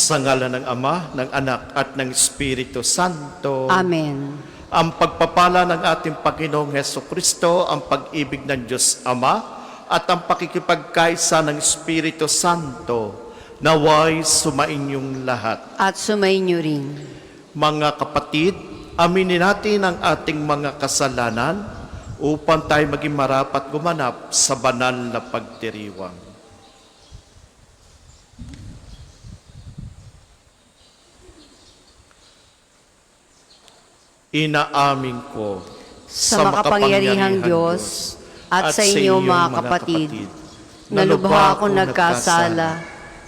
Sa ngalan ng Ama, ng Anak, at ng Espiritu Santo. Amen. Ang pagpapala ng ating Panginoong Hesukristo, ang pag-ibig ng Diyos Ama, at ang pakikipagkaisa ng Espiritu Santo, naway sumainyong lahat. At sumainyo rin. Mga kapatid, aminin natin ang ating mga kasalanan upang tayo maging marapat gumanap sa banal na pagdiriwang. Inaamin ko Sa makapangyarihang Diyos at sa inyo mga kapatid, na lubha akong nagkasala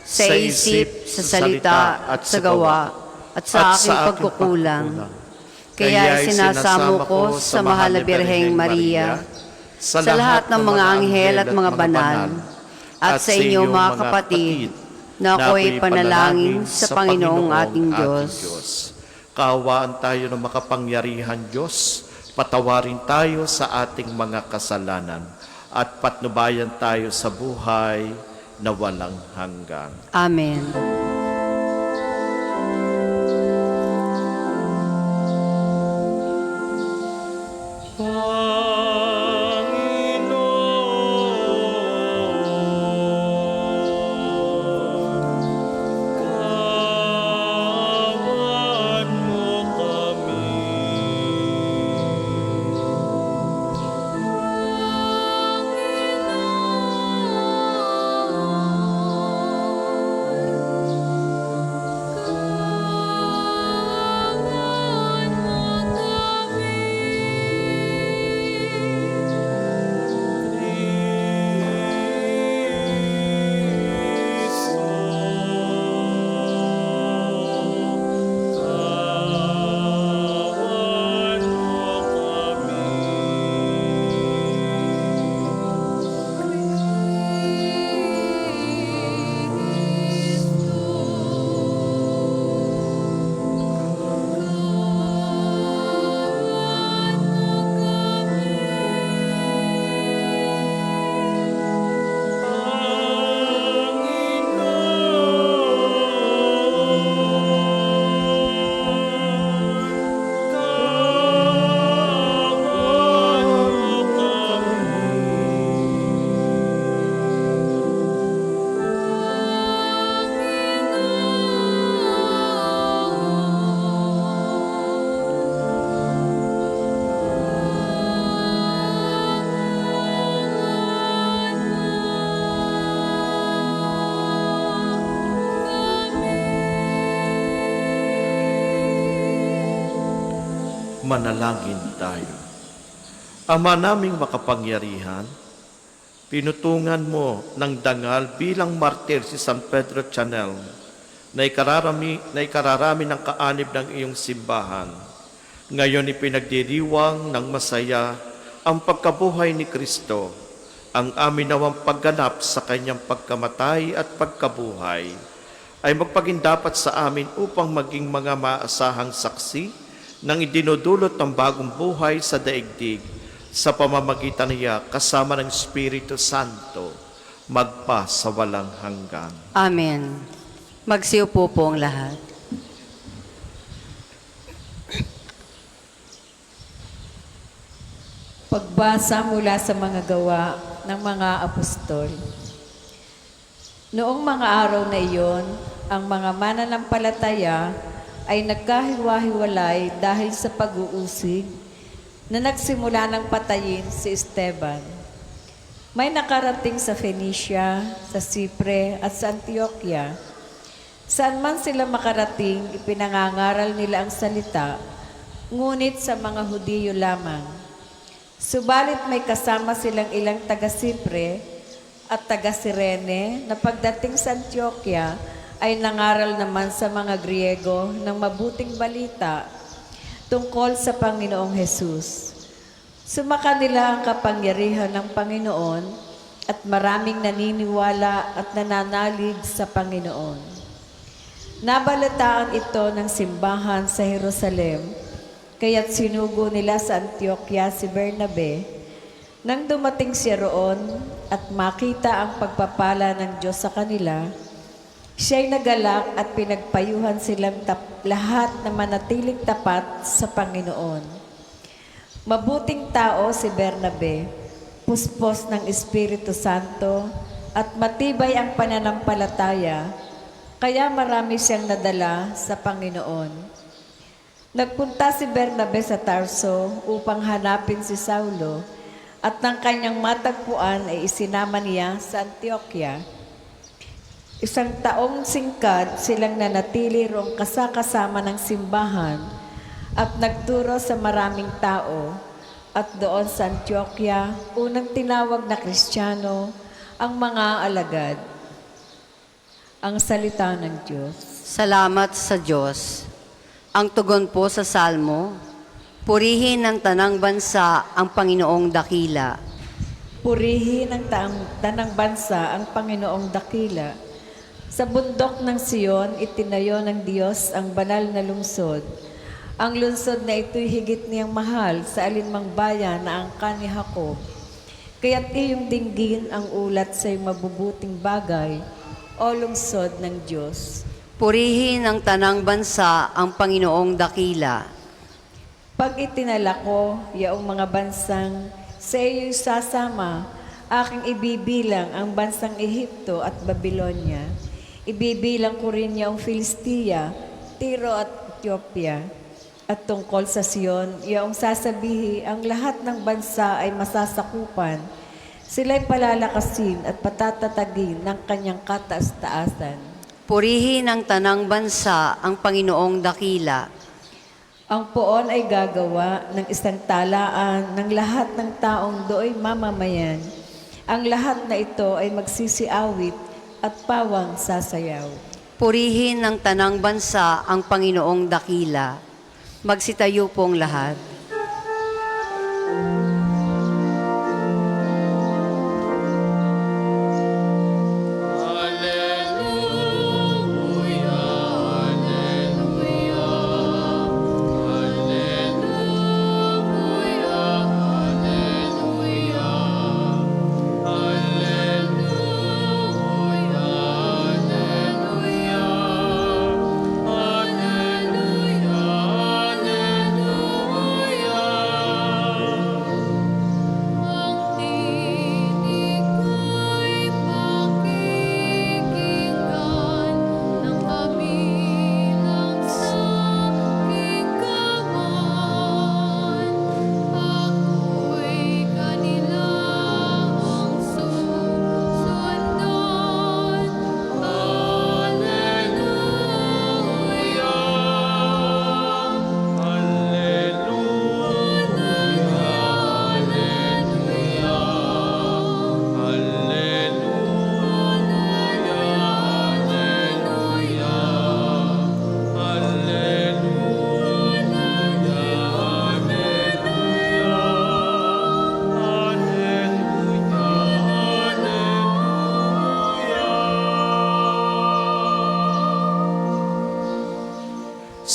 sa isip, sa salita at sa gawa at sa aking pagkukulang. Kaya sinasamo ko sa mahal na Birheng Maria, sa lahat ng mga anghel at mga banal, at sa inyo mga kapatid, na ako'y panalangin sa Panginoong ating Diyos. Kaawaan tayo ng makapangyarihan Diyos, patawarin tayo sa ating mga kasalanan, at patnubayan tayo sa buhay na walang hanggan. Amen. Manalangin tayo. Ama naming makapangyarihan, pinutungan mo ng dangal bilang martir si San Pedro Chanel na ikararami ng kaanib ng iyong simbahan. Ngayon ipinagdiriwang ng masaya ang pagkabuhay ni Kristo, ang amin nawang pagganap sa kanyang pagkamatay at pagkabuhay ay magpagindapat sa amin upang maging mga maasahang saksi nang idinudulot ng bagong buhay sa daigdig sa pamamagitan niya kasama ng Espiritu Santo magpa sa walang hanggan. Amen. Magsiupo po ang lahat. Pagbasa mula sa mga gawa ng mga apostol. Noong mga araw na iyon, ang mga mananampalataya ay nagkahiwa-hiwalay dahil sa pag-uusig na nagsimula ng patayin si Esteban. May nakarating sa Phoenicia, sa Sipre at sa Antioquia. Saan man sila makarating, ipinangangaral nila ang salita, ngunit sa mga Hudiyo lamang. Subalit may kasama silang ilang taga-Sipre at taga-Sirene na pagdating sa Antioquia ay nangaral naman sa mga Griego ng mabuting balita tungkol sa Panginoong Hesus. Sumakanila ang kapangyarihan ng Panginoon at maraming naniniwala at nananalig sa Panginoon. Nabalataan ito ng simbahan sa Jerusalem, kaya't sinugo nila sa Antioquia si Bernabe. Nang dumating siya roon at makita ang pagpapala ng Diyos sa kanila, Siya'y nagalak at pinagpayuhan silang lahat na manatiling tapat sa Panginoon. Mabuting tao si Bernabe, puspos ng Espiritu Santo at matibay ang pananampalataya, kaya marami siyang nadala sa Panginoon. Nagpunta si Bernabe sa Tarso upang hanapin si Saulo at nang kanyang matagpuan ay isinama niya sa Antioquia. 1 taong singkad silang nanatili roong kasakasama ng simbahan at nagturo sa maraming tao at doon sa Antioquia unang tinawag na Kristiyano ang mga alagad. Ang salita ng Diyos. Salamat sa Diyos. Ang tugon po sa Salmo, purihin ng tanang bansa ang Panginoong dakila. Purihin ng tanang bansa ang Panginoong dakila. Sa bundok ng Siyon, itinayo ng Diyos ang banal na lungsod. Ang lungsod na ito'y higit niyang mahal sa alinmang bayan na angkan ni Jacob. Kaya't iyong dinggin ang ulat sa iyong mabubuting bagay, o lungsod ng Diyos. Purihin ng tanang bansa ang Panginoong dakila. Pag itinala ko, yaong mga bansang sa iyo'y sasama, aking ibibilang ang bansang Ehipto at Babylonia. Ibibilang ko rin yaong Filistia, Tiro at Ethiopia. At tungkol sa Siyon, yaong sasabihi, ang lahat ng bansa ay masasakupan. Sila'y palalakasin at patatatagin ng kanyang kataas-taasan. Purihin ng tanang bansa ang Panginoong dakila. Ang poon ay gagawa ng isang talaan ng lahat ng taong do'y mamamayan. Ang lahat na ito ay magsisiawit at pawang sasayaw. Purihin ng tanang bansa ang Panginoong dakila. Magsitayo pong lahat.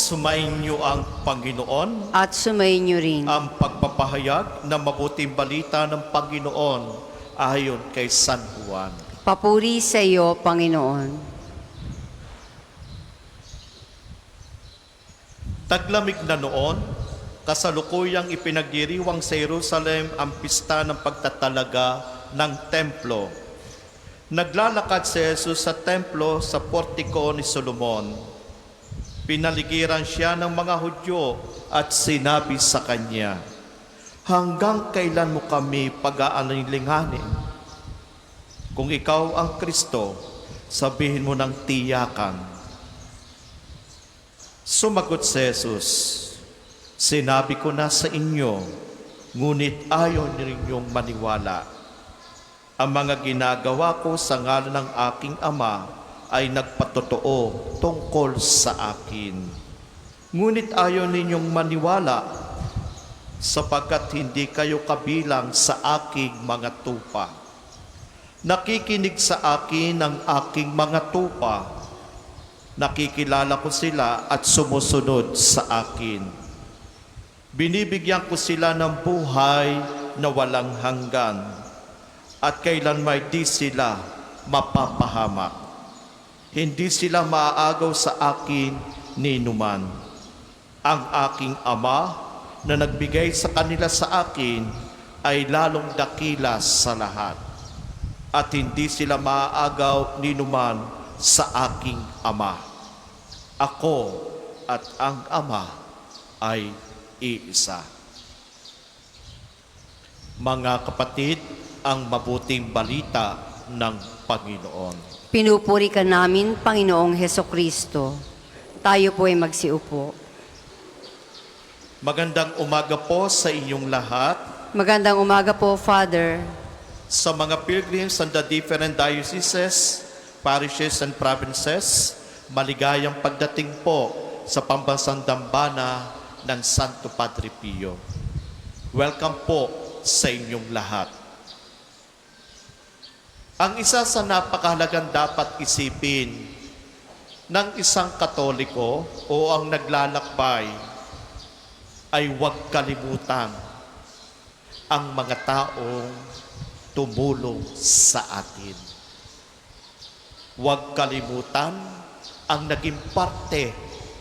Sumainyo ang Panginoon, At sumainyo rin. ang pagpapahayag ng mabuting balita ng Panginoon ayon kay San Juan. Papuri sa iyo, Panginoon. Taglamig na noon, kasalukuyang ipinagdiriwang sa Jerusalem ang pista ng pagtatalaga ng templo. Naglalakad si Jesus sa templo sa portiko ni Solomon. Pinaligiran siya ng mga Hudyo at sinabi sa kanya, "Hanggang kailan mo kami pag-aalinlanganin? Kung ikaw ang Kristo, sabihin mo ng tiyakan." Sumagot si Jesus, "Sinabi ko na sa inyo, ngunit ayaw ninyong maniwala. Ang mga ginagawa ko sa ngalan ng aking Ama ay nagpatotoo tungkol sa akin. Ngunit ayaw ninyong maniwala sapagkat hindi kayo kabilang sa aking mga tupa. Nakikinig sa akin ang aking mga tupa. Nakikilala ko sila at sumusunod sa akin. Binibigyan ko sila ng buhay na walang hanggan at kailanman di sila mapapahamak. Hindi sila maaagaw sa akin ni numan. Ang aking Ama na nagbigay sa kanila sa akin ay lalong dakila sa lahat. At hindi sila maaagaw ni numan sa aking Ama. Ako at ang Ama ay iisa. Mga kapatid, ang mabuting balita ng Panginoon. Pinupuri ka namin, Panginoong Hesukristo. Tayo po ay magsiupo. Magandang umaga po sa inyong lahat. Magandang umaga po, Father. Sa mga pilgrims and the different dioceses, parishes and provinces, maligayang pagdating po sa pambansang dambana ng Santo Padre Pio. Welcome po sa inyong lahat. Ang isa sa napakahalagang dapat isipin ng isang Katoliko o ang naglalakbay ay huwag kalimutan ang mga taong tumulong sa atin. Huwag kalimutan ang naging parte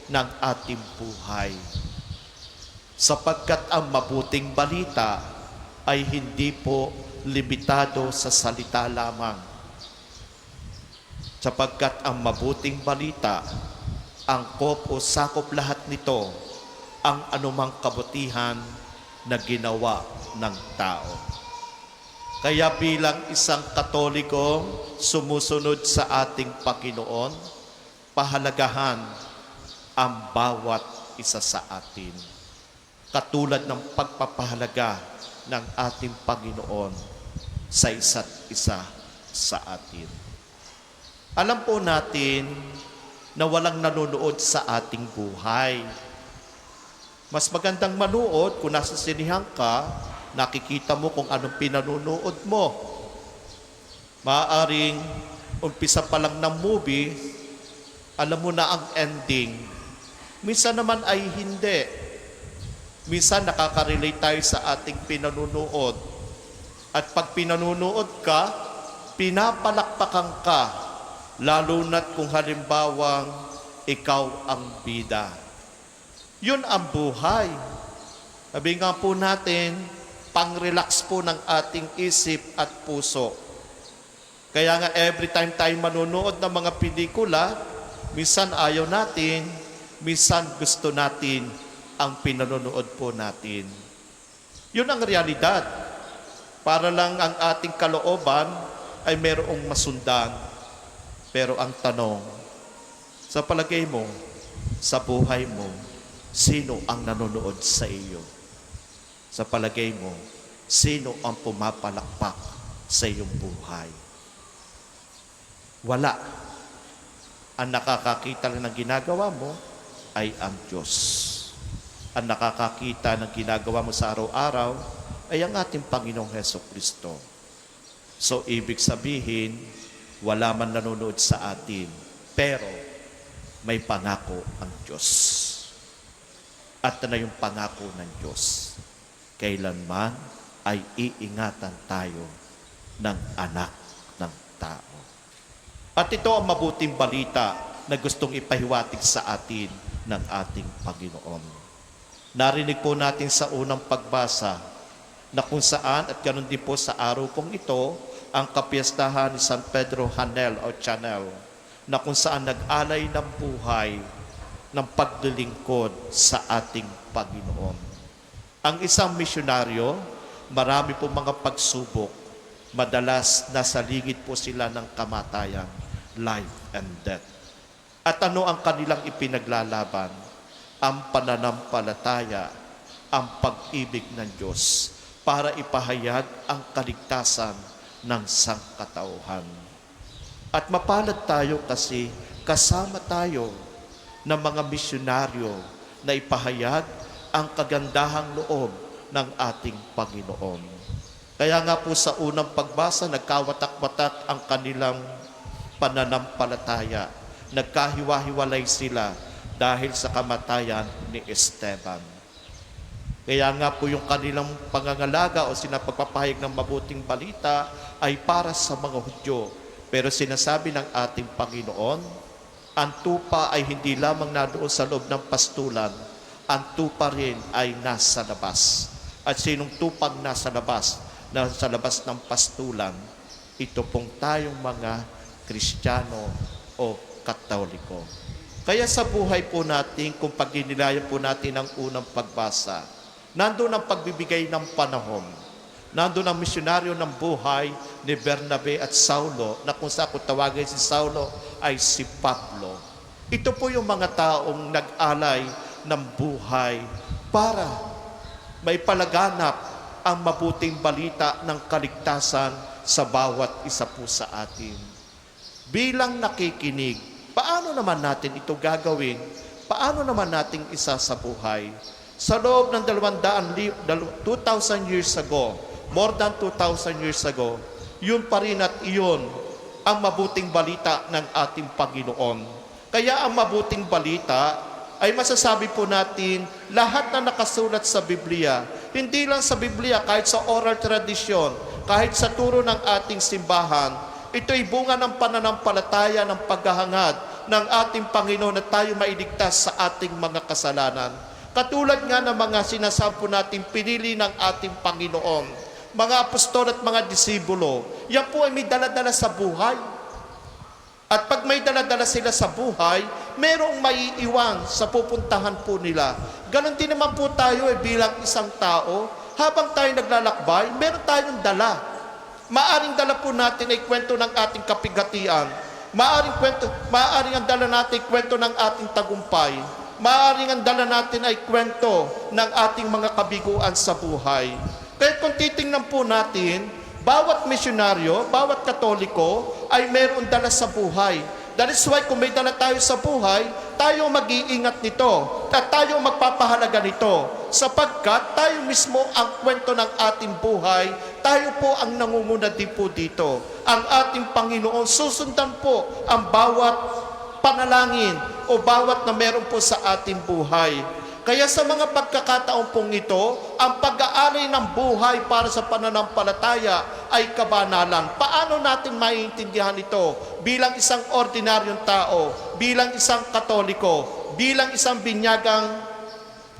ng ating buhay. Sapagkat ang mabuting balita ay hindi po limitado sa salita lamang. Sapagkat ang mabuting balita, angkop o sakop lahat nito ang anumang kabutihan na ginawa ng tao. Kaya bilang isang Katoliko sumusunod sa ating Panginoon, pahalagahan ang bawat isa sa atin. Katulad ng pagpapahalaga ng ating Panginoon sa isa't isa sa atin. Alam po natin na walang nanonood sa ating buhay. Mas magandang manood kung nasa sinihan ka, nakikita mo kung anong pinanunood mo. Maaaring umpisa pa lang ng movie, alam mo na ang ending. Minsan naman ay hindi. Minsan nakaka-relate tayo sa ating pinanunood. At pag pinanunood ka, pinapalakpakan ka, lalo na't kung halimbawang ikaw ang bida. Yun ang buhay. Sabi nga po natin, pang-relax po ng ating isip at puso. Kaya nga every time tayo manunood ng mga pelikula, minsan ayaw natin, minsan gusto natin ang pinanonood po natin. Yun ang realidad. Para lang ang ating kalooban ay mayroong masundan. Pero ang tanong, sa palagay mo, sa buhay mo, sino ang nanonood sa iyo? Sa palagay mo, sino ang pumapalakpak sa iyong buhay? Wala. Ang nakakakita lang ng ginagawa mo ay ang Diyos. Ang nakakakita ng ginagawa mo sa araw-araw ay ang ating Panginoong Hesukristo. So, ibig sabihin, wala man nanonood sa atin, pero may pangako ang Diyos. At na yung pangako ng Diyos, kailanman ay iingatan tayo ng anak ng tao. At ito ang mabuting balita na gustong ipahiwatig sa atin ng ating Panginoon. Narinig po natin sa unang pagbasa na kung saan at ganoon din po sa araw pong ito ang kapiyastahan ni San Pedro Hanel o Chanel na kung saan nag-alay ng buhay ng paglilingkod sa ating Panginoon. Ang isang misyonaryo, marami po mga pagsubok, madalas nasa ligid po sila ng kamatayan, life and death. At ano ang kanilang ipinaglalaban? Ang pananampalataya, ang pag-ibig ng Diyos para ipahayag ang kaligtasan ng sangkatauhan. At mapalad tayo kasi kasama tayo ng mga misyonaryo na ipahayag ang kagandahang loob ng ating Panginoon. Kaya nga po sa unang pagbasa, nagkawatak-watak ang kanilang pananampalataya. Nagkahiwa-hiwalay sila dahil sa kamatayan ni Esteban. Kaya nga po yung kanilang pangangalaga o sinapagpapahayag ng mabuting balita ay para sa mga Hudyo. Pero sinasabi ng ating Panginoon, ang tupa ay hindi lamang nadoon sa loob ng pastulan, ang tupa rin ay nasa labas. At sinong tupang nasa labas ng pastulan, ito pong tayong mga Kristiyano o Katoliko. Kaya sa buhay po natin, kung pagninilayan po natin ang unang pagbasa, nandun ang pagbibigay ng panahon. Nandun ang misyonaryo ng buhay ni Bernabe at Saulo, na kung saan kung tawagin si Saulo ay si Pablo. Ito po yung mga taong nag-alay ng buhay para may palaganap ang mabuting balita ng kaligtasan sa bawat isa po sa atin. Bilang nakikinig, paano naman natin ito gagawin? Paano naman natin isa sa buhay? Sa loob ng 2,000 years ago, more than 2,000 years ago, yun pa rin at iyon ang mabuting balita ng ating Panginoon. Kaya ang mabuting balita ay masasabi po natin lahat na nakasulat sa Biblia, hindi lang sa Biblia, kahit sa oral tradisyon, kahit sa turo ng ating simbahan, ito'y bunga ng pananampalataya ng paghahangad ng ating Panginoon na tayo mailigtas sa ating mga kasalanan. Katulad nga ng mga sinasabi natin pinili ng ating Panginoon, mga apostol at mga disibulo, yan po ay may daladala sa buhay. At pag may daladala sila sa buhay, merong maiiwan sa pupuntahan po nila. Ganon din naman po tayo bilang isang tao, habang tayo naglalakbay, meron tayong dala. Maaring dala po natin ay kwento ng ating kapigatian. Maaring ang dala natin ay kwento ng ating tagumpay. Maaring ang dala natin ay kwento ng ating mga kabiguan sa buhay. Kaya kung titingnan po natin, bawat misyonaryo, bawat Katoliko ay meron dala sa buhay. That is why kung may dala tayo sa buhay, tayo mag-iingat nito at tayo magpapahalaga nito. Sapagkat tayo mismo ang kwento ng ating buhay, tayo po ang nangunguna din po dito. Ang ating Panginoon, susundan po ang bawat panalangin o bawat na meron po sa ating buhay. Kaya sa mga pagkakataon pong ito, ang pag-aalay ng buhay para sa pananampalataya ay kabanalan. Paano natin maiintindihan ito bilang isang ordinaryong tao, bilang isang Katoliko, bilang isang binyagang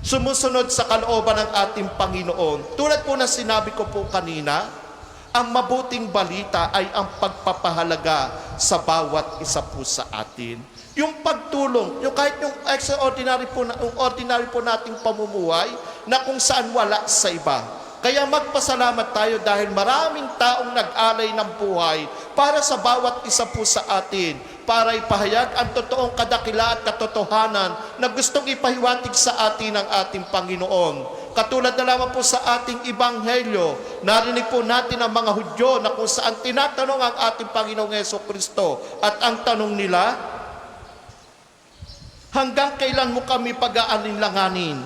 sumusunod sa kalooban ng ating Panginoon? Tulad po na sinabi ko po kanina, ang mabuting balita ay ang pagpapahalaga sa bawat isa po sa atin. Yung pagtulong, yung kahit yung extraordinary po, yung ordinary po nating pamumuhay na kung saan wala sa iba. Kaya magpasalamat tayo dahil maraming taong nag-alay ng buhay para sa bawat isa po sa atin, para ipahayag ang totoong kadakila at katotohanan na gustong ipahiwatig sa atin ng ating Panginoon. Katulad na lamang po sa ating Ebanghelyo, narinig po natin ang mga Hudyo na kung saan tinatanong ang ating Panginoong Jesucristo. At ang tanong nila, hanggang kailan mo kami pag-aalinlanganin?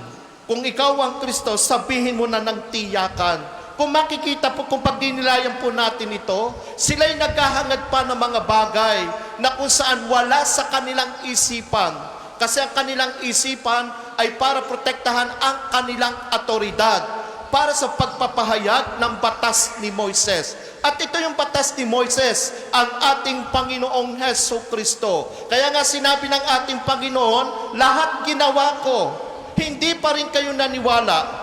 Kung ikaw ang Kristo, sabihin mo na ng tiyakan. Kung makikita po, kung pagdinilayan po natin ito, sila'y naghahangad pa ng mga bagay na kung saan wala sa kanilang isipan. Kasi ang kanilang isipan ay para protektahan ang kanilang autoridad, para sa pagpapahayag ng batas ni Moises. At ito yung batas ni Moises, ang ating Panginoong Jesucristo. Kaya nga sinabi ng ating Panginoon, lahat ginawa ko, hindi pa rin kayo naniwala.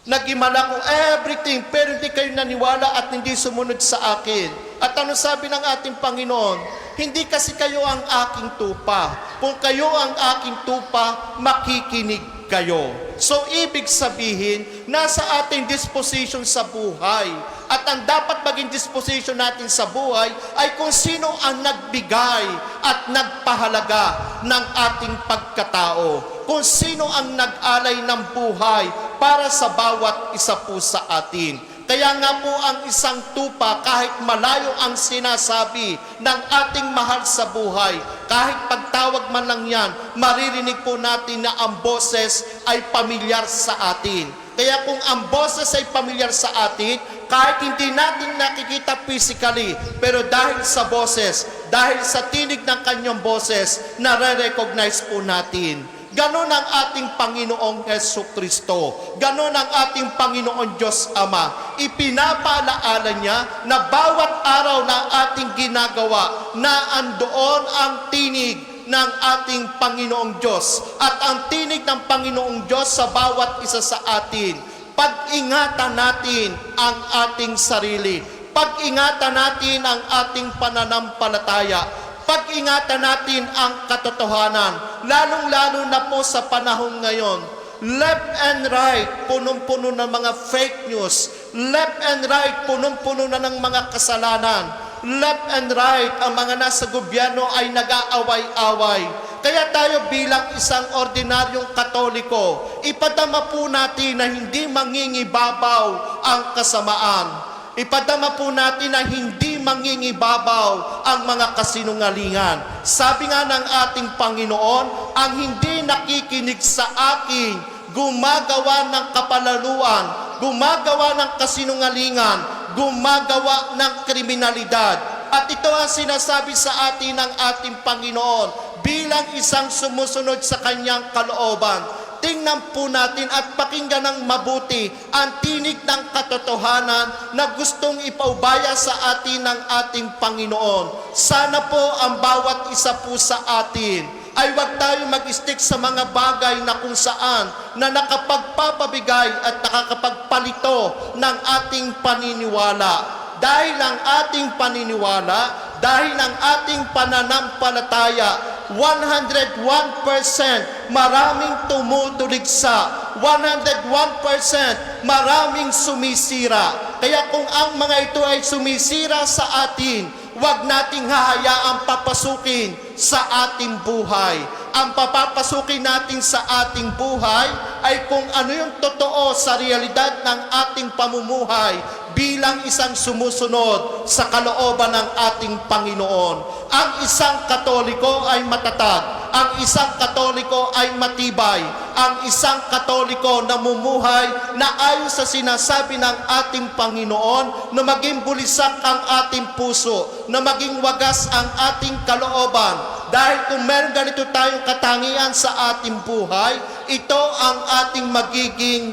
Nagimala ko everything, pero hindi kayo naniwala at hindi sumunod sa akin. At ano sabi ng ating Panginoon? Hindi kasi kayo ang aking tupa. Kung kayo ang aking tupa, makikinig kayo. So, ibig sabihin, nasa ating disposition sa buhay. At ang dapat maging disposition natin sa buhay ay kung sino ang nagbigay at nagpahalaga ng ating pagkatao. Kung sino ang nag-alay ng buhay para sa bawat isa po sa atin. Kaya nga po ang isang tupa, kahit malayo ang sinasabi ng ating mahal sa buhay, kahit pagtawag man lang yan, maririnig po natin na ang boses ay pamilyar sa atin. Kaya kung ang boses ay pamilyar sa atin, kahit hindi natin nakikita physically, pero dahil sa boses, dahil sa tinig ng kanyang boses, nare-recognize po natin. Ganon ang ating Panginoong Hesus Kristo. Ganon ang ating Panginoon Diyos Ama. Ipinapaalaala niya na bawat araw na ating ginagawa na andoon ang tinig ng ating Panginoong Diyos. At ang tinig ng Panginoong Diyos sa bawat isa sa atin. Pag-ingatan natin ang ating sarili. Pag-ingatan natin ang ating pananampalataya. Pag-ingatan natin ang katotohanan. Lalong-lalo na po sa panahon ngayon. Left and right, punong-puno ng mga fake news. Left and right, punong-puno na ng mga kasalanan. Left and right, ang mga nasa gobyerno ay nag-aaway-away. Kaya tayo bilang isang ordinaryong Katoliko, ipadama po natin na hindi mangingibabaw ang kasamaan. Ipadama po natin na hindi mangingibabaw ang mga kasinungalingan. Sabi nga ng ating Panginoon, ang hindi nakikinig sa akin, gumagawa ng kapalaluan, gumagawa ng kasinungalingan, gumagawa ng kriminalidad. At ito ang sinasabi sa atin ng ating Panginoon bilang isang sumusunod sa kanyang kalooban. Tingnan po natin at pakinggan ng mabuti ang tinig ng katotohanan na gustong ipaubaya sa atin ng ating Panginoon. Sana po ang bawat isa po sa atin ay wag tayo mag-stick sa mga bagay na kung saan na nakapagpapabigay at nakakapagpalito ng ating paniniwala. Dahil ang ating paniniwala, dahil ang ating pananampalataya, 101% maraming tumutuligsa, 101% maraming sumisira. Kaya kung ang mga ito ay sumisira sa atin, huwag nating hahayaang papasukin sa ating buhay. Ang papapasukin natin sa ating buhay ay kung ano yung totoo sa realidad ng ating pamumuhay bilang isang sumusunod sa kalooban ng ating Panginoon. Ang isang Katoliko ay matatag. Ang isang Katoliko ay matibay. Ang isang Katoliko namumuhay na ayon sa sinasabi ng ating Panginoon na maging bulisak ang ating puso, na maging wagas ang ating kalooban. Dahil kung meron ganito tayong katangian sa ating buhay, ito ang ating magiging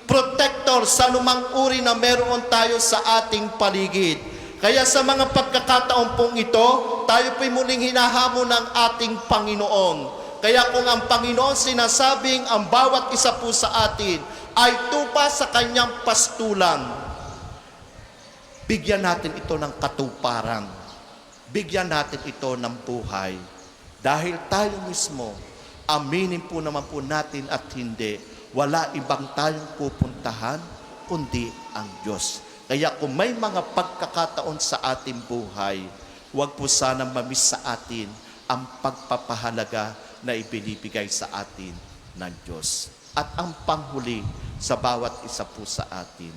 protector sa anumang uri na meron tayo sa ating paligid. Kaya sa mga pagkakataon pong ito, tayo po'y muling hinahamon ng ating Panginoon. Kaya kung ang Panginoon sinasabing ang bawat isa po sa atin ay tupa sa kanyang pastulan, bigyan natin ito ng katuparan. Bigyan natin ito ng buhay. Dahil tayo mismo, aminin po naman po natin at hindi, wala ibang tayong pupuntahan kundi ang Diyos. Kaya kung may mga pagkakataon sa ating buhay, huwag po sana mamiss sa atin ang pagpapahalaga na ibinibigay sa atin ng Diyos. At ang panghuli sa bawat isa po sa atin,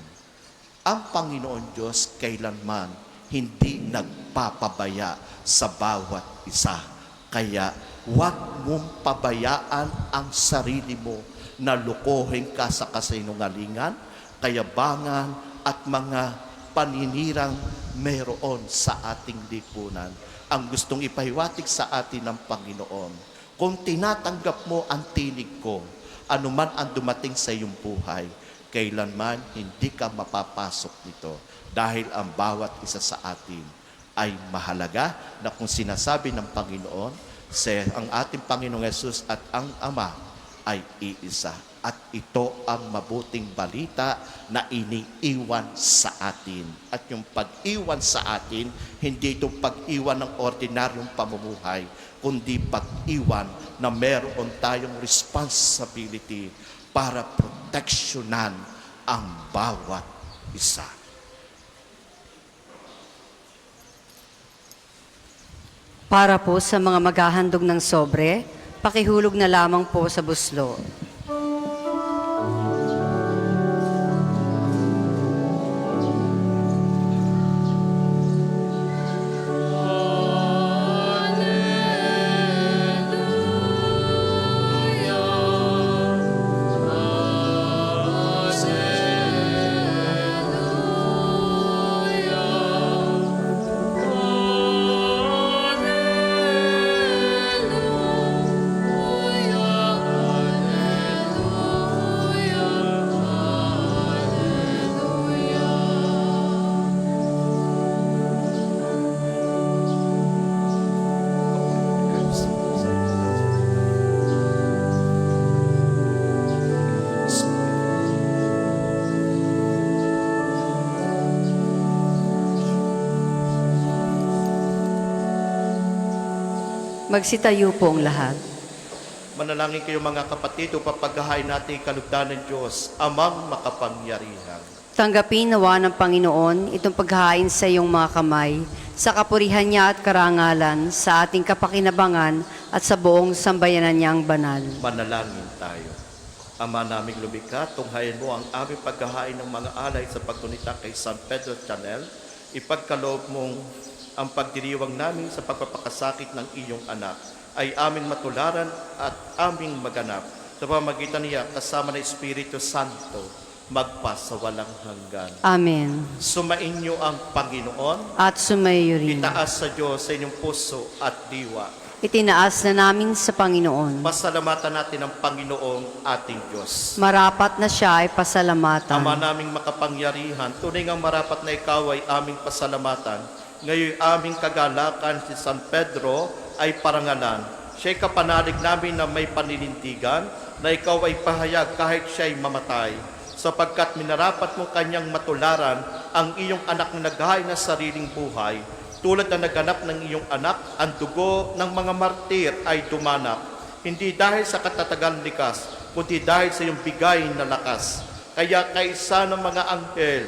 ang Panginoon Diyos kailanman hindi nagpapabaya sa bawat isa. Kaya huwag mong pabayaan ang sarili mo na lukohin ka sa kasinungalingan, kayabangan at mga paninirang meron sa ating lipunan. Ang gustong ipahiwatig sa atin ng Panginoon, kung tinatanggap mo ang tinig ko, anuman ang dumating sa iyong buhay, kailanman hindi ka mapapasok nito. Dahil ang bawat isa sa atin ay mahalaga na kung sinasabi ng Panginoon, ang ating Panginoong Hesus at ang Ama ay iisa. At ito ang mabuting balita na iniiwan sa atin. At yung pag-iwan sa atin, hindi itong pag-iwan ng ordinaryong pamumuhay, kundi pag-iwan na meron tayong responsibility para proteksyonan ang bawat isa. Para po sa mga maghahandog ng sobre, pakihulog na lamang po sa buslo. Magsitayo po ang lahat. Manalangin kayo mga kapatid upang paghahain natin kalugdan ng Diyos, Amang makapangyarihan. Tanggapin nawa ng Panginoon itong paghahain sa iyong mga kamay, sa kapurihan niya at karangalan, sa ating kapakinabangan at sa buong sambayanan niyang banal. Manalangin tayo. Ama naming lumikha, tunghayan mo ang aming paghahain ng mga alay sa paggunita kay San Pedro Chanel. Ipagkaloob mong ang pagdiriwang namin sa pagpapakasakit ng iyong anak ay aming matularan at aming maganap. Sa pamagitan niya, kasama ng Espiritu Santo, magpa sa walang hanggan. Amen. Sumainyo ang Panginoon, At sumayo rin. itaas sa Diyos sa inyong puso at diwa. Itinaas na namin sa Panginoon. Pasalamatan natin ang Panginoong ating Diyos. Marapat na siya ay pasalamatan. Ama naming makapangyarihan, tunay ngang marapat na ikaw ay aming pasalamatan. Ngayon aming kagalakan si San Pedro ay parangalan. Siya'y kapanalig namin na may paninindigan, na ikaw ay pahayag kahit siya'y mamatay. Sapagkat minarapat mo kanyang matularan ang iyong anak na naghahay na sariling buhay. Tulad na naganap ng iyong anak, ang dugo ng mga martir ay dumanap. Hindi dahil sa katatagan likas, kundi dahil sa iyong bigay na lakas. Kaya kaisa ng mga anghel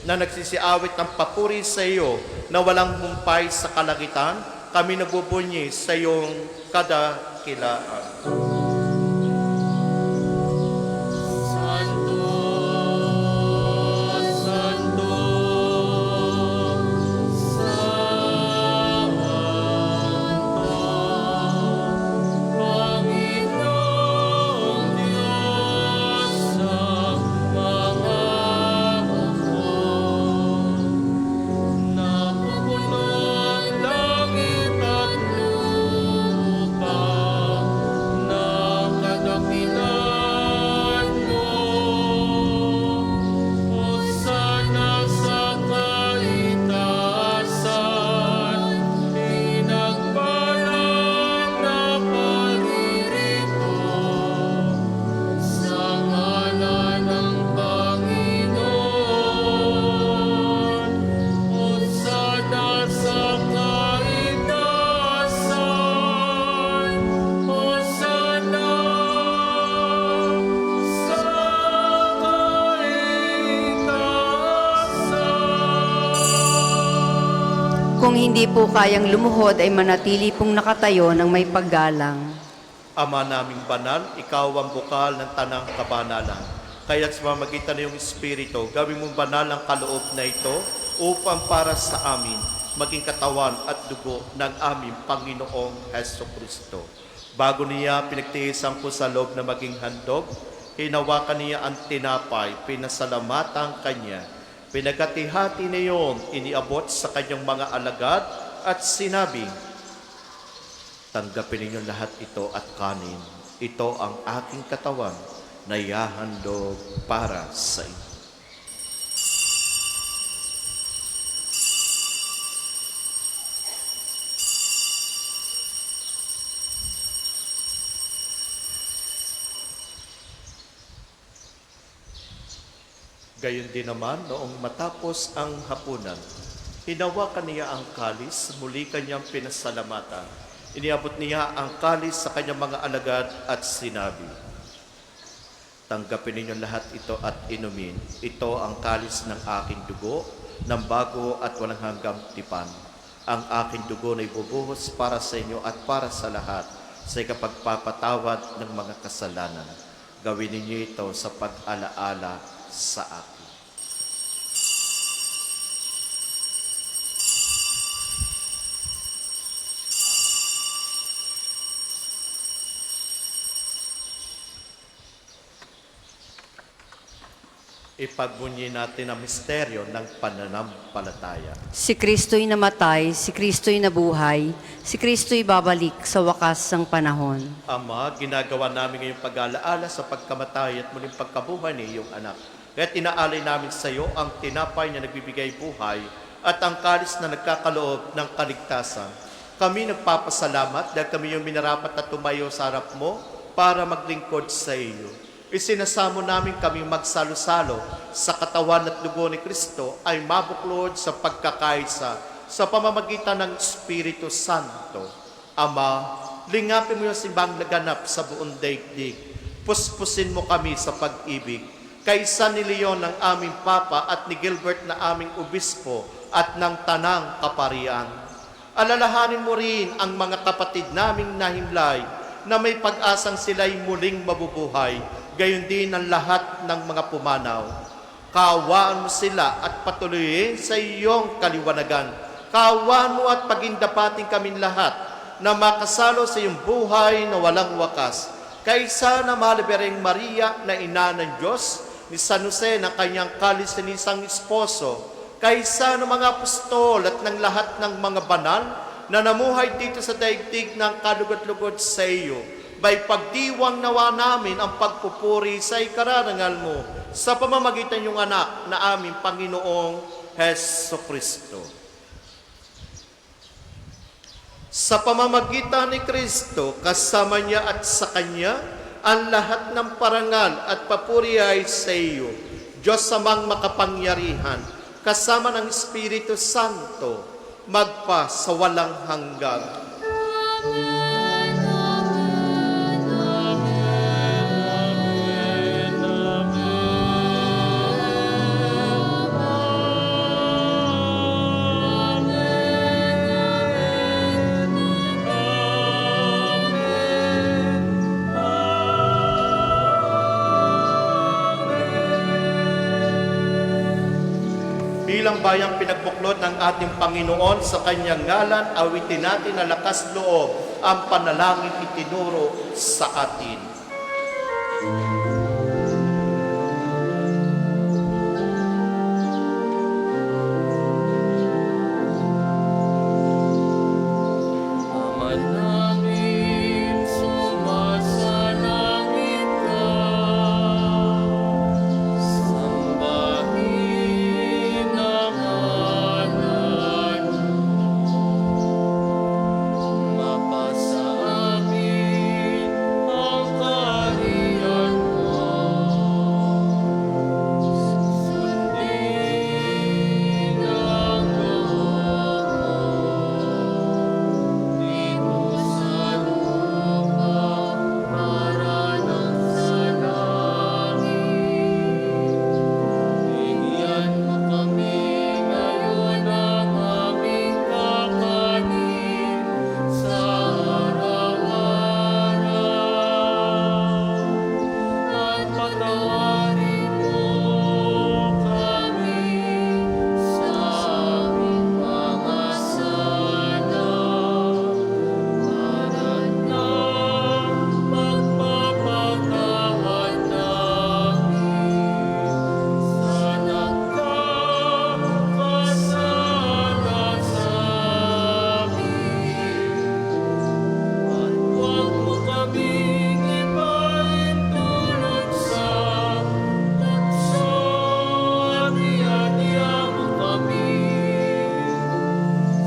na nagsisiawit ng papuri sa iyo na walang humpay sa kalangitan, kami nagbubunyi sa iyong kadakilaan. Kung hindi po kayang lumuhod ay manatili pong nakatayo ng may paggalang. Ama naming banal, ikaw ang bukal ng tanang kabanalan. Kaya't sa pamamagitan ng iyong Espiritu, gawin mong banal ang kaloob na ito upang para sa amin maging katawan at dugo ng aming Panginoong Heso Kristo. Bago niya pinagtiisan ko sa loob na maging handog, hinawakan niya ang tinapay, pinasalamatan kanya. Pinaghatihati niyon, iniabot sa kanyang mga alagad at sinabi, tanggapin ninyo lahat ito at kanin. Ito ang aking katawan na ihahandog para sa inyo. Gayon din naman, noong matapos ang hapunan, hinawakan niya ang kalis, muli kanyang pinasalamatan. Iniabot niya ang kalis sa kanyang mga alagad at sinabi, tanggapin ninyo lahat ito at inumin. Ito ang kalis ng aking dugo, ng bago at walang hanggang tipan. Ang aking dugo na ibubuhos para sa inyo at para sa lahat sa ikapagpapatawad ng mga kasalanan. Gawin ninyo ito sa pag-alaala sa akin. Ipagbunyi natin ang misteryo ng pananampalataya. Si Kristo'y namatay, si Kristo'y nabuhay, si Kristo'y babalik sa wakas ng panahon. Ama, ginagawa namin ngayong pag-alaala sa pagkamatay at muling pagkabuhay ni iyong anak. Kaya't inaalay namin sa iyo ang tinapay na nagbibigay buhay at ang kalis na nagkakaloob ng kaligtasan. Kami nagpapasalamat dahil kami yung minarapat na tumayo sa harap mo para maglingkod sa iyo. Isinasamo namin kami magsalo-salo sa katawan at dugo ni Kristo ay mabuklod sa pagkakaisa sa pamamagitan ng Espiritu Santo. Ama, lingapin mo yung simbang laganap sa buong daigdig. Puspusin mo kami sa pag-ibig. Kaysa ni Leon ng aming Papa at ni Gilbert na aming Obispo at ng Tanang Kaparian. Alalahanin mo rin ang mga kapatid naming nahimlay na may pag-asang sila'y muling mabubuhay, gayon din ang lahat ng mga pumanaw. Kaawaan mo sila at patuloyin sa iyong kaliwanagan. Kaawaan mo at pagindapating kami lahat na makasalo sa iyong buhay na walang wakas. Kaysa na Mahalabereng Maria na ina ng Diyos, ni San Jose na kanyang kalisinisang esposo, kaysa ng mga apostol at ng lahat ng mga banal na namuhay dito sa daigdig ng kalugod-lugod sa iyo, may pagdiwang nawa namin ang pagpupuri sa ikarangal mo sa pamamagitan ng anak na aming Panginoong Heso Kristo. Sa pamamagitan ni Kristo, kasama niya at sa Kanya, ang lahat ng parangal at papuri ay sa iyo, Diyos amang makapangyarihan, kasama ng Espiritu Santo, magpa sa walang hanggan. Bilang bayang pinagbuklod ng ating Panginoon sa kanyang ngalan, awitin natin na lakas loob ang panalangin itinuro sa atin. Ama namin, sumasalangit ka. Sambahin ang ngalan mo. Mapasa amin ang kaharian mo. Sundin ang loob mo. Dito sa lupa, para ng sa langit. Bigyan mo kami ngayon ng aming kakanin sa araw-araw. At patawarin mo kami sa aming mga sala. Parang na pagpapatawad namin sa nagkakasala sa amin. At huwag mo kaming ipahintulot sa tukso, at iadya mo kami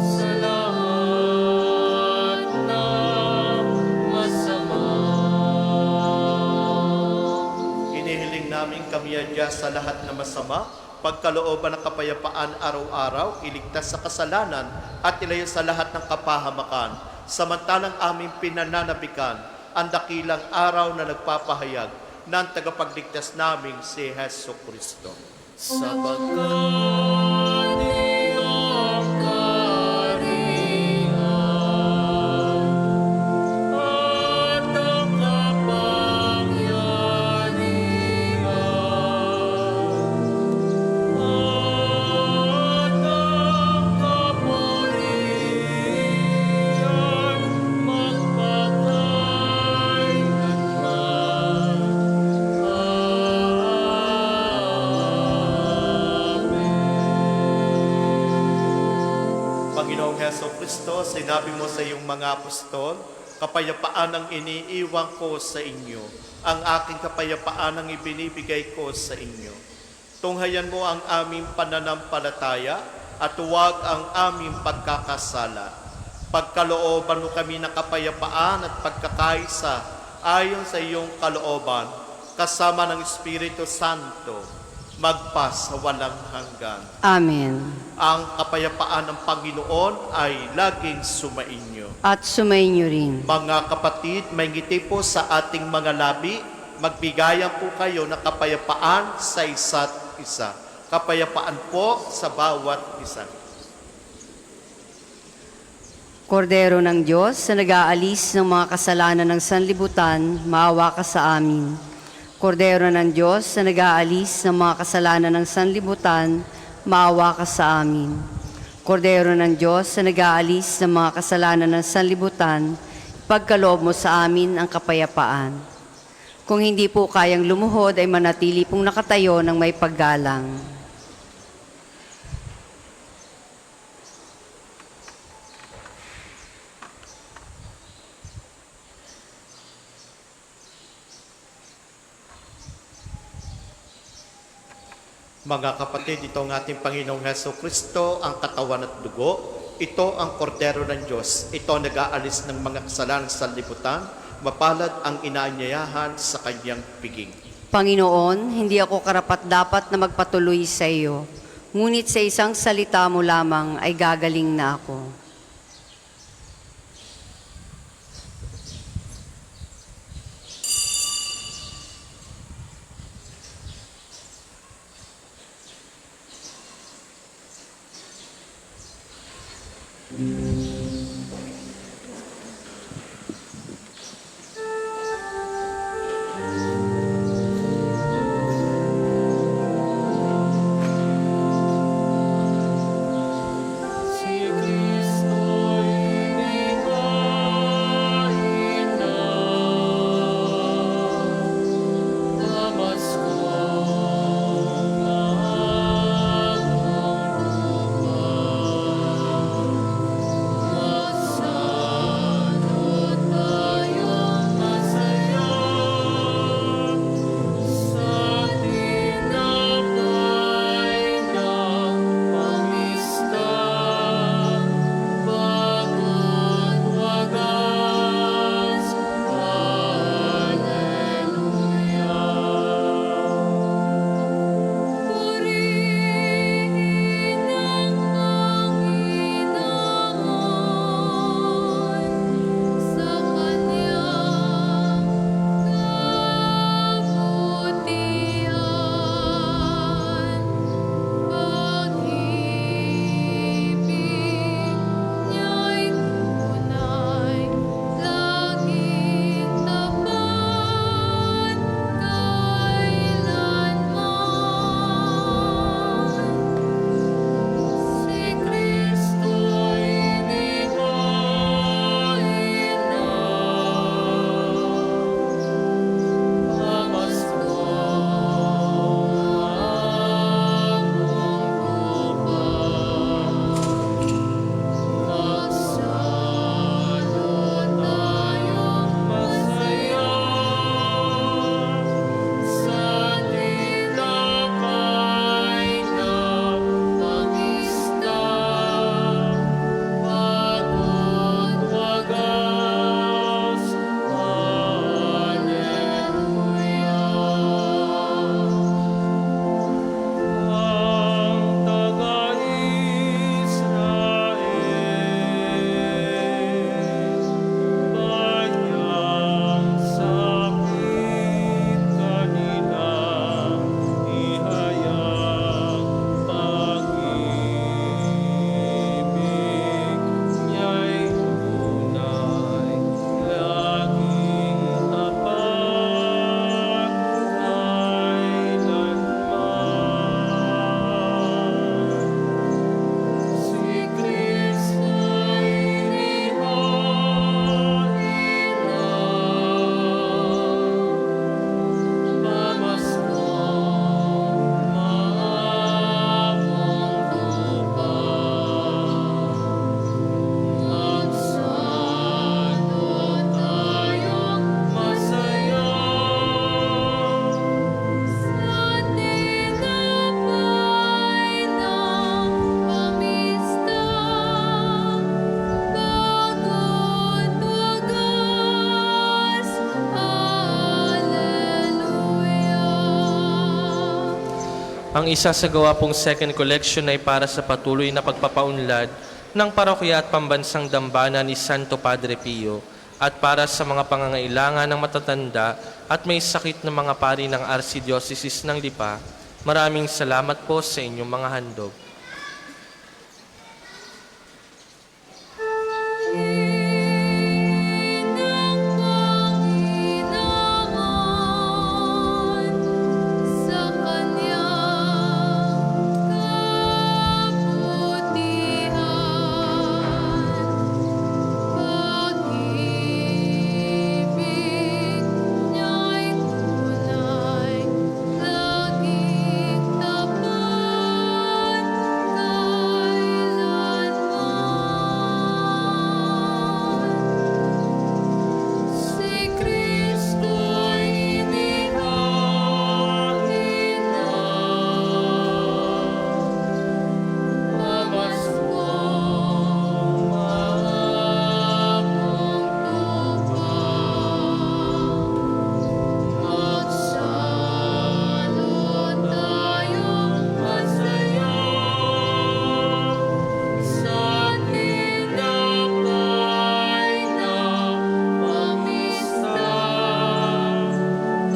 sa lahat ng masama. Inihiling namin kami adya sa lahat na masama, pagkalooban ng kapayapaan araw-araw, iligtas sa kasalanan at ilayo sa lahat ng kapahamakan, samantalang aming pinananabikan ang dakilang araw na nagpapahayag ng tagapagligtas naming si Heso Kristo. Sapagkat iyong kaharian at ang kapangyarihan at ang kapurihan magpakailanman. Panginoong Heso Kristo, sinabi mo sa iyong mga apostol, kapayapaan ang iniiwan ko sa inyo, ang aking kapayapaan ang ibinibigay ko sa inyo. Tunghayan mo ang aming pananampalataya at huwag ang aming pagkakasala. Pagkalooban mo kami ng kapayapaan at pagkakaisa ayon sa iyong kalooban, kasama ng Espiritu Santo, magpa sa walang hanggan. Amen. Ang kapayapaan ng Panginoon ay laging sumainyo. at sumainyo rin. Mga kapatid, may ngiti po sa ating mga labi. Magbigayan po kayo ng kapayapaan sa isa't isa. Kapayapaan po sa bawat isa. Kordero ng Diyos na nag-aalis ng mga kasalanan ng sanlibutan, maawa ka sa amin. Kordero ng Diyos na nag-aalis ng mga kasalanan ng sanlibutan, maawa ka sa amin. Kordero ng Diyos na nag-aalis ng mga kasalanan ng sanlibutan, pagkaloob mo sa amin ang kapayapaan. Kung hindi po kayang lumuhod ay manatili pong nakatayo ng may paggalang. Mga kapatid, ito ang ating Panginoong Hesukristo, ang katawan at dugo. Ito ang kordero ng Diyos. Ito ang nag-aalis ng mga kasalanan sa liputan. Mapalad ang inaanyayahan sa kanyang piging. Panginoon, hindi ako karapat-dapat na magpatuloy sa iyo. Ngunit sa isang salita mo lamang ay gagaling na ako. Si Kristo'y hinahin na, pamaskong mahal mong masanot tayong masaya sa tinapay ng pamista, bagong wagas. Alleluia. Purihin ang Panginoon sa kanyang kabutihan. Pag-ibig niya'y tunay, laging tapat kailanman. Si Kristo'y hinahin na, pamaskong magsalot tayong masaya sa tinapay ng pamista, bagong wagas. Alleluia. Ang taga-Israel, kanyang sakit kanilang ihayag. Pag-ibig niya'y tunay, laging tapat kailanman. Si Kristo'y hinahin na, pamaskong mahabang lupa. Magsalot tayong masaya sa tinapay ng pamista, bagong wagas. Alleluia. Ang isa sa gawa pong second collection ay para sa patuloy na pagpapaunlad ng parokya at pambansang dambana ni Santo Padre Pio at para sa mga pangangailangan ng matatanda at may sakit ng mga pari ng Archdiocese ng Lipa. Maraming salamat po sa inyong mga handog. Panginoon sa kanyang kabutihan, pag-ibig niya'y tunay, laging tapat kailanman. Si Kristo'y inihangin na, pamaskong mahabang tupang. Magsalo tayong masaya sa tinapay na pamista,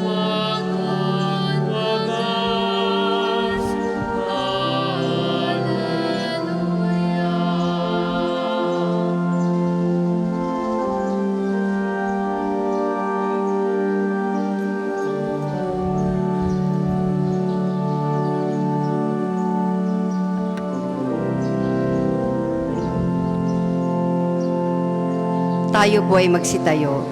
pagod wagas. Hallelujah. Tayo po ay magsitayo.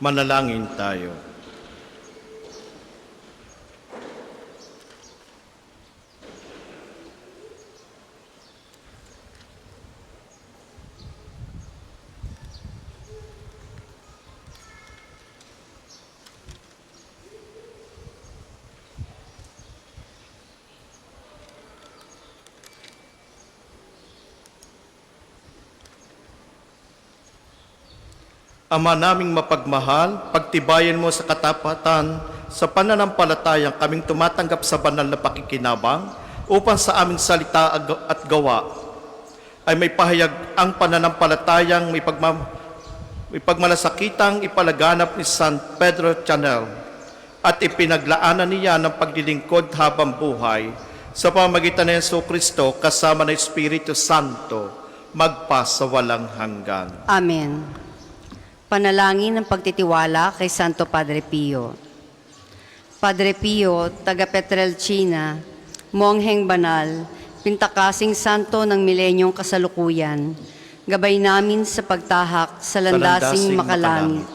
Manalangin tayo. Ama naming mapagmahal, pagtibayan mo sa katapatan sa pananampalatayang kaming tumatanggap sa banal na pakikinabang upang sa aming salita at gawa ay may pahayag ang pananampalatayang may pagmalasakitang ipalaganap ni San Pedro Chanel at ipinaglaanan niya ng paglilingkod habang buhay sa pamamagitan ni Jesucristo kasama ng Espiritu Santo magpa sa walang hanggan. Amen. Panalangin ng pagtitiwala kay Santo Padre Pio. Padre Pio, taga Petrelcina, mongheng banal, pintakasing santo ng milenyong kasalukuyan, gabay namin sa pagtahak sa landasing makalangit,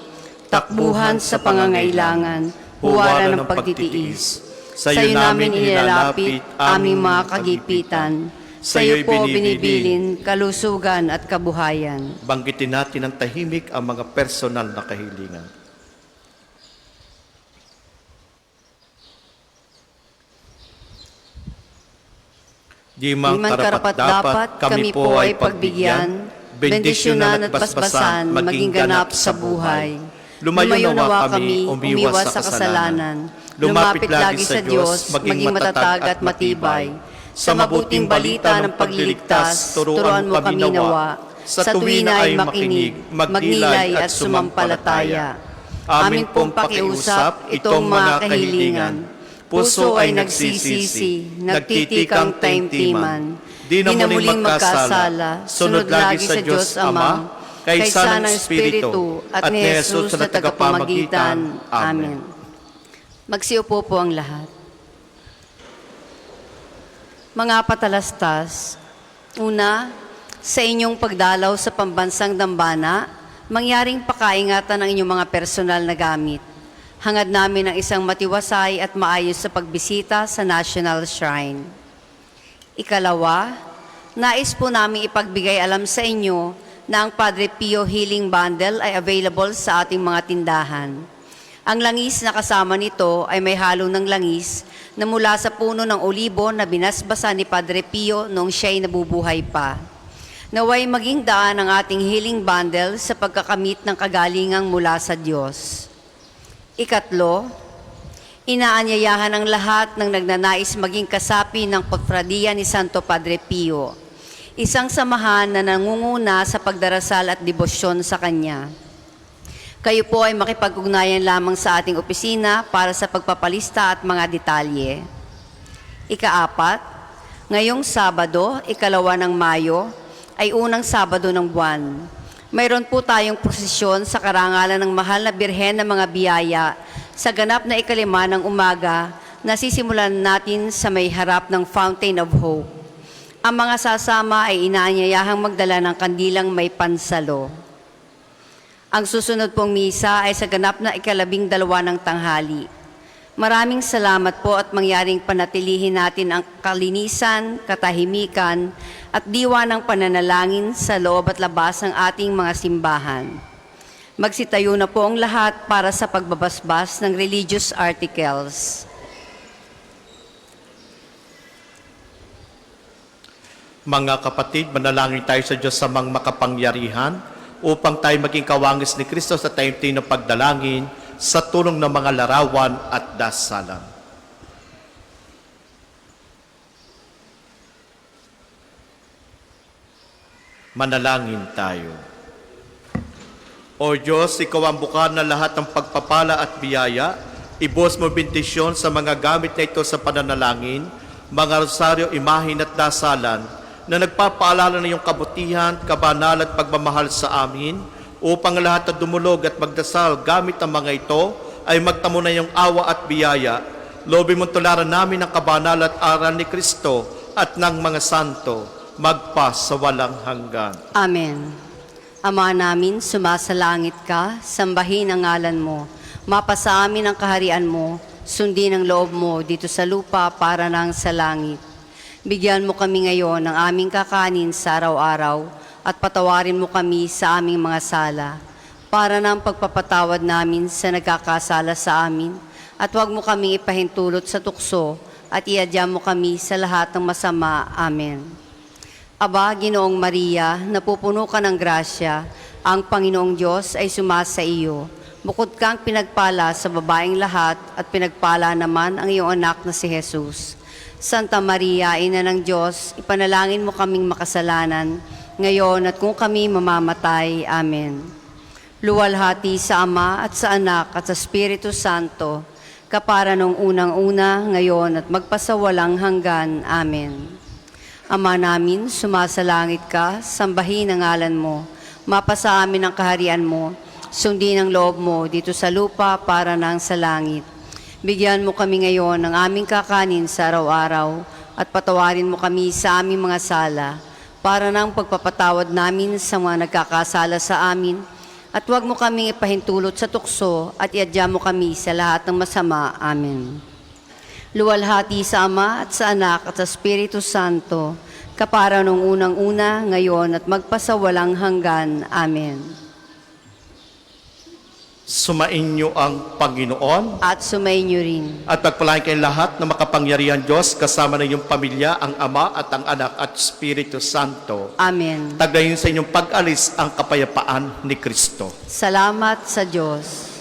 takbuhan sa pangangailangan, huwaran ng pagtitiis. Sa iyo namin inilalapit aming mga kagipitan, sa iyo po binibilin kalusugan at kabuhayan. Banggitin natin ng tahimik ang mga personal na kahilingan. Di man karapat-dapat kami po ay pagbigyan, bendisyonan at basbasan, maging ganap sa buhay. Lumayo nawa kami, umiwas sa kasalanan. Lumapit lagi sa Diyos, maging matatag at matibay. Sa mabuting balita ng pagliligtas, turuan mo kami nawa. Sa tuwina ay makinig, magnilay at sumampalataya. Amin pong pakiusap itong mga kahilingan. Puso ay nagsisisi, nagtitikang taimtiman. Di na muling magkasala, sunod lagi sa Diyos Ama, kaysa ng Espiritu at ni Jesus na tagapamagitan. Amen. Magsiupo po ang lahat. Mga patalastas, una, sa inyong pagdalaw sa pambansang dambana, mangyaring pakaingatan ang inyong mga personal na gamit. Hangad namin ang isang matiwasay at maayos sa pagbisita sa National Shrine. Ikalawa, nais po namin ipagbigay alam sa inyo na ang Padre Pio Healing Bundle ay available sa ating mga tindahan. Ang langis na kasama nito ay may halo ng langis na mula sa puno ng olibo na binasbasa ni Padre Pio noong siya'y nabubuhay pa. Naway maging daan ang ating healing bundle sa pagkakamit ng kagalingang mula sa Diyos. Ikatlo, Inaanyayahan ang lahat ng nagnanais maging kasapi ng Kofradiya ni Santo Padre Pio, isang samahan na nangunguna sa pagdarasal at debosyon sa Kanya. Kayo po ay makipag-ugnayan lamang sa ating opisina para sa pagpapalista at mga detalye. Ika-4, ngayong Sabado, 2 ng Mayo, ay unang Sabado ng buwan. Mayroon po tayong prosesyon sa karangalan ng Mahal na Birhen ng mga Biyaya sa ganap na 5 ng umaga na sisimulan natin sa may harap ng Fountain of Hope. Ang mga sasama ay inaanyayahang magdala ng kandilang may pansalo. Ang susunod pong misa ay sa ganap na 12 ng tanghali. Maraming salamat po at mangyaring panatilihin natin ang kalinisan, katahimikan at diwa ng pananalangin sa loob at labas ng ating mga simbahan. Magsitayo na po ang lahat para sa pagbabasbas ng religious articles. Mga kapatid, manalangin tayo sa Diyos sa mga makapangyarihan upang tayo maging kawangis ni Kristo sa taimtim ng pagdalangin sa tulong ng mga larawan at dasalan. Manalangin tayo. O Diyos, Ikaw ang bukal na lahat ng pagpapala at biyaya. Ibuhos mo bendisyon sa mga gamit na ito sa pananalangin, mga rosaryo, imahin at dasalan na nagpapaalala ng iyong kabutihan, kabanal at pagmamahal sa amin, upang lahat na dumulog at magdasal gamit ang mga ito ay magtamo na iyong awa at biyaya. Loobin mong tularan namin ang kabanal at aral ni Kristo at ng mga santo, magpa sa walang hanggan. Amen. Ama namin, sumasalangit ka, sambahin ang ngalan mo. Mapasa amin ang kaharian mo, sundin ang loob mo dito sa lupa para nang sa langit. Bigyan mo kami ngayon ng aming kakanin sa araw-araw at patawarin mo kami sa aming mga sala para ng pagpapatawad namin sa nagkakasala sa amin at huwag mo kaming ipahintulot sa tukso at iadya mo kami sa lahat ng masama. Amen. Aba, Ginoong Maria, napupuno ka ng grasya, ang Panginoong Diyos ay sumasa iyo. Bukod kang pinagpala sa babaeng lahat at pinagpala naman ang iyong anak na si Jesus. Santa Maria, Ina ng Diyos, ipanalangin mo kaming makasalanan, ngayon at kung kami mamamatay. Amen. Luwalhati sa Ama at sa Anak at sa Espiritu Santo, kapara nung unang-una, ngayon at magpasawalang hanggan. Amen. Ama namin, sumasalangit ka, sambahin ang ngalan mo, mapasa amin ang kaharian mo, sundin ang loob mo dito sa lupa para nang sa langit. Bigyan mo kami ngayon ng aming kakanin sa araw-araw at patawarin mo kami sa aming mga sala para nang pagpapatawad namin sa mga nagkakasala sa amin at huwag mo kaming ipahintulot sa tukso at iadya mo kami sa lahat ng masama. Amen. Luwalhati sa Ama at sa Anak at sa Espiritu Santo, kapara nung unang-una, ngayon at magpasawalang hanggan. Amen. Sumainyo ang Panginoon At sumainyo rin. at pagpalain kayong lahat na makapangyarihan Diyos kasama ng iyong pamilya, ang Ama at ang Anak at Espiritu Santo. Amen. Tagayin sa inyong pag-alis ang kapayapaan ni Kristo. Salamat sa Diyos.